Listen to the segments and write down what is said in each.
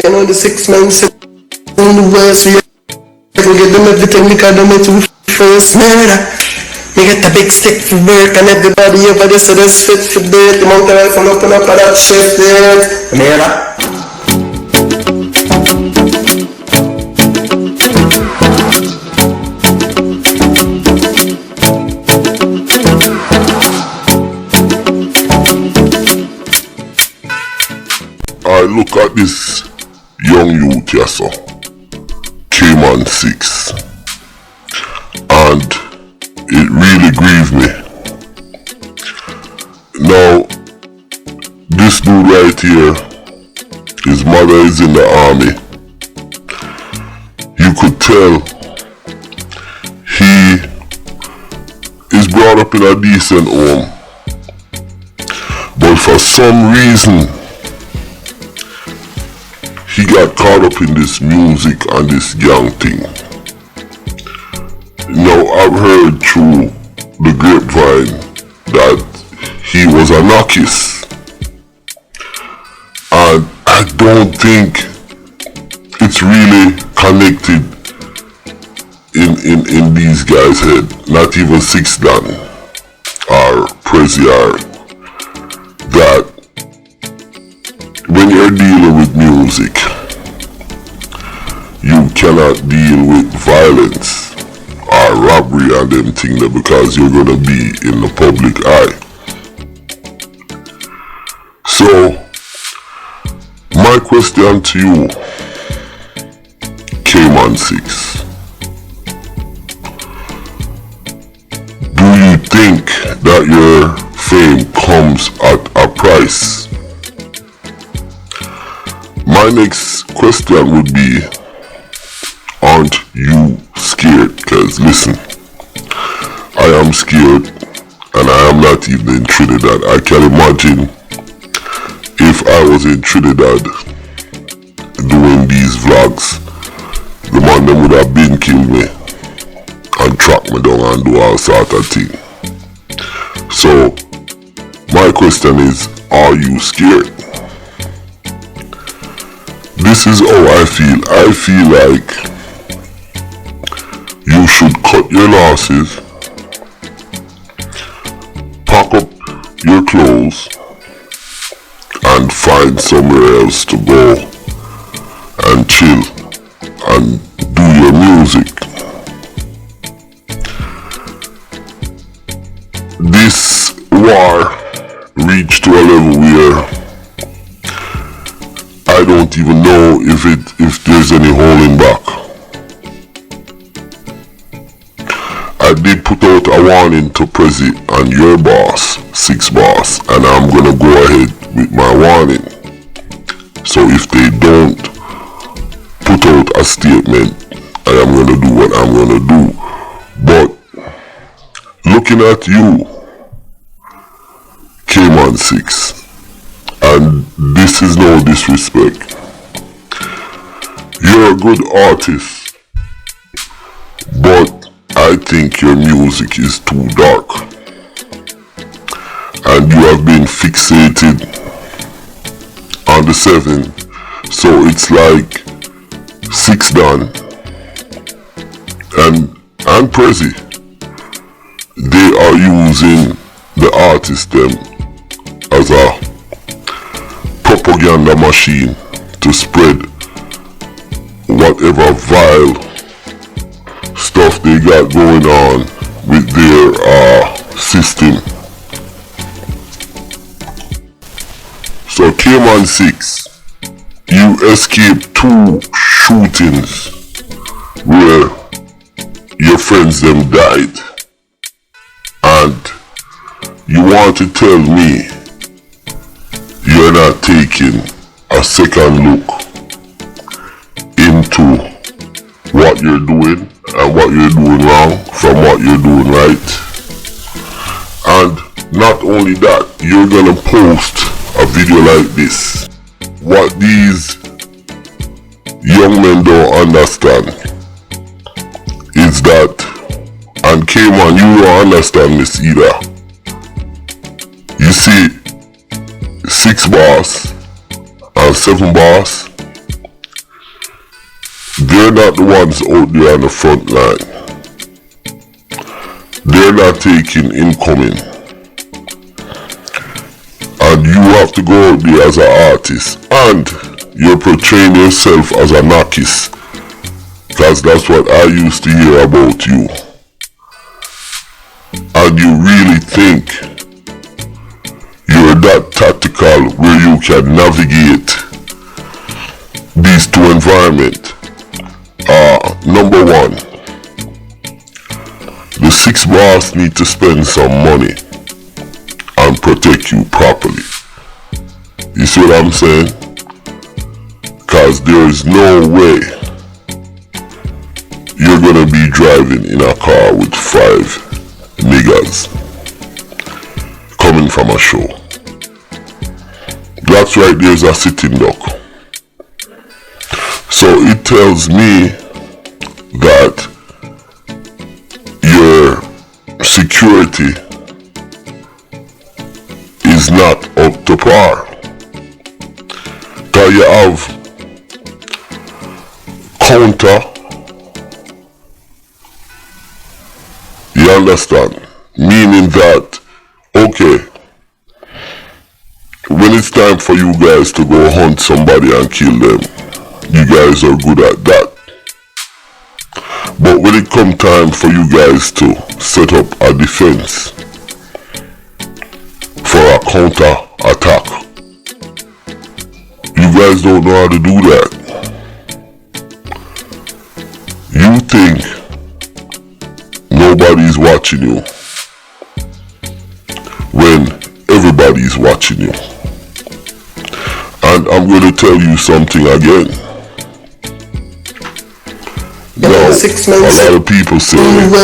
You know the 6 man sit on the west, so you can get them everything because them it too first murder. You get a big stick for work and everybody over there so that's fit for dirt. The mountain life and open up for that shit there. Murder. I look at this young youth here, so Kman 6Ixx, and it really grieved me. Now, this dude right here, his mother is in the army. You could tell he is brought up in a decent home, but for some reason, he got caught up in this music and this gang thing. Now, I've heard through the grapevine that he was a narcissist, and I don't think it's really connected in these guys' head. Not even 6ix or Prezi that when you're dealing with music, you cannot deal with violence or robbery and them things because you're gonna be in the public eye. So, my question to you, Kman 6Ixx, do you think that your fame comes at a price? My next question would be, aren't you scared? Because listen, I am scared and I am not even in Trinidad. I can imagine if I was in Trinidad doing these vlogs, the man them would have been kill me and track me down and do all sort of thing. So my question is, are you scared? This is how I feel. I feel like you should cut your losses, pack up your clothes, and find somewhere else to go and chill and do your music. This war reached to a level where I don't even know if there's any holding back. I did put out a warning to Prezi and your boss, 6ix boss, and I'm gonna go ahead with my warning. So if they don't put out a statement, I am gonna do what I'm gonna do. But looking at you, Kman 6Ixx, and this is no disrespect, you're a good artist, but I think your music is too dark, and you have been fixated on the 7, so it's like 6ix and Prezi, they are using the artist them as a propaganda machine to spread whatever vile stuff they got going on with their system. So Kman 6Ixx, you escaped 2 shootings where your friends them died, and you want to tell me you're not taking a second look into what you're doing and what you're doing wrong from what you're doing right? And not only that, you're gonna post a video like this. What these young men don't understand is that, and Kman, you don't understand this either. You see, 6 boss and 7 boss, They're not the ones out there on the front line. They're not taking incoming. And you have to go out there as an artist and you're portraying yourself as a knockist. Because that's what I used to hear about you. And you really think you're that tactical where you can navigate these two environments. Number one, the 6 boss need to spend some money and protect you properly. You see what I'm saying? Cause there is no way you're gonna be driving in a car with 5 niggas coming from a show. That's right, there's a sitting duck. So it tells me that your security is not up to par. Cause you have counter, you understand? Meaning that, okay, when it's time for you guys to go hunt somebody and kill them, you guys are good at that. But when it come time for you guys to set up a defense for a counter attack, you guys don't know how to do that. You think nobody's watching you when everybody's watching you. And I'm going to tell you something again. Now, a lot of people say, this,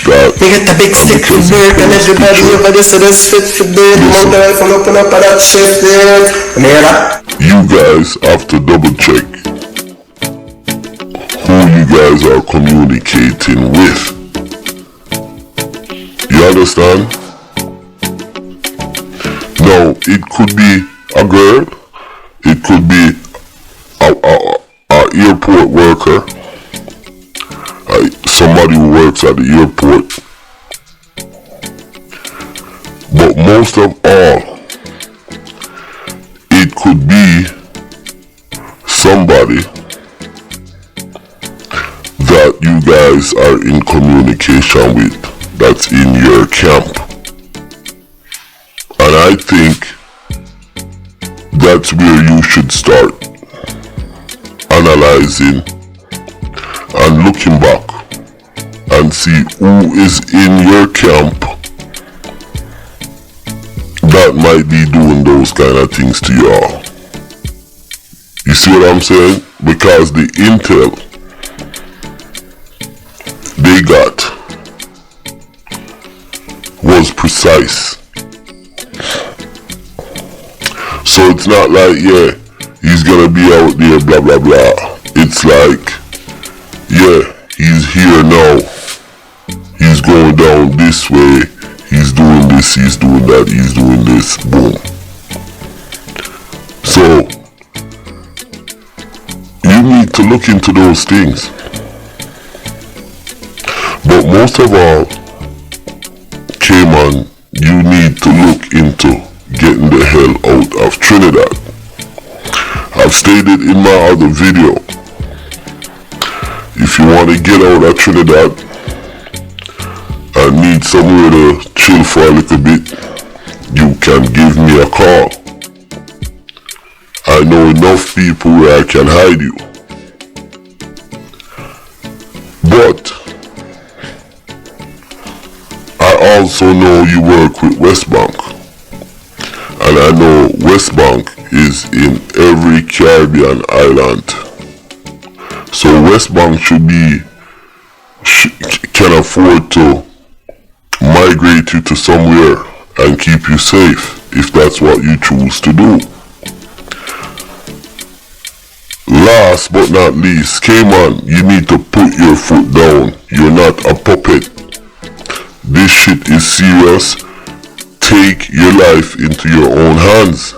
that, you get the big stick for work and everybody over there so that's fit for bed. I'm open up that shit there. You guys have to double check who you guys are communicating with. You understand? Now, it could be a girl, it could be a airport worker, somebody who works at the airport. But most of all, it could be somebody that you guys are in communication with, that's in your camp. And I think that's where you should start analyzing and looking back and see who is in your camp that might be doing those kind of things to y'all. You see what I'm saying? Because the intel they got was precise. So it's not like, yeah, he's gonna be out there, blah, blah, blah. It's like, yeah, he's here now. He's going down this way. He's doing this, he's doing that, he's doing this, boom. So, you need to look into those things. But most of all, Kman, you need to look into getting the hell out of Trinidad. I've stated in my other video, if you want to get out of Trinidad and need somewhere to chill for a little bit, you can give me a call. I know enough people where I can hide you. But I also know you work with West Bank. And I know West Bank is in every Caribbean island. So West Bank can afford to migrate you to somewhere and keep you safe if that's what you choose to do. Last but not least, Kman, you need to put your foot down. You're not a puppet. This shit is serious. Take your life into your own hands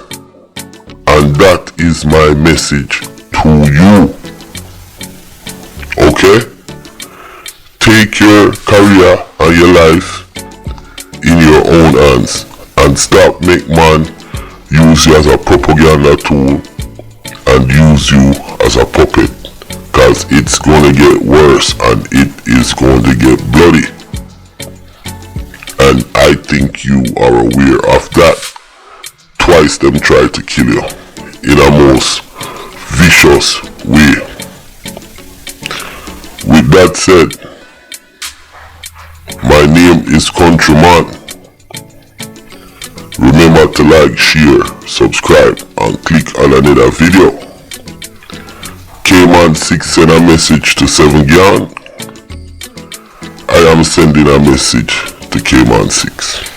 And that is my message to you. Okay? Take your career and your life in your own hands and stop make man use you as a propaganda tool and use you as a puppet, cause it's gonna get worse and it is going to get bloody. And I think you are aware of that. Twice them tried to kill you in a most vicious way. With that said, my name is Countryman. Remember to like, share, subscribe and click on another video. Kman 6Ixx send a message to 7 Gang. I am sending a message to Kman 6Ixx.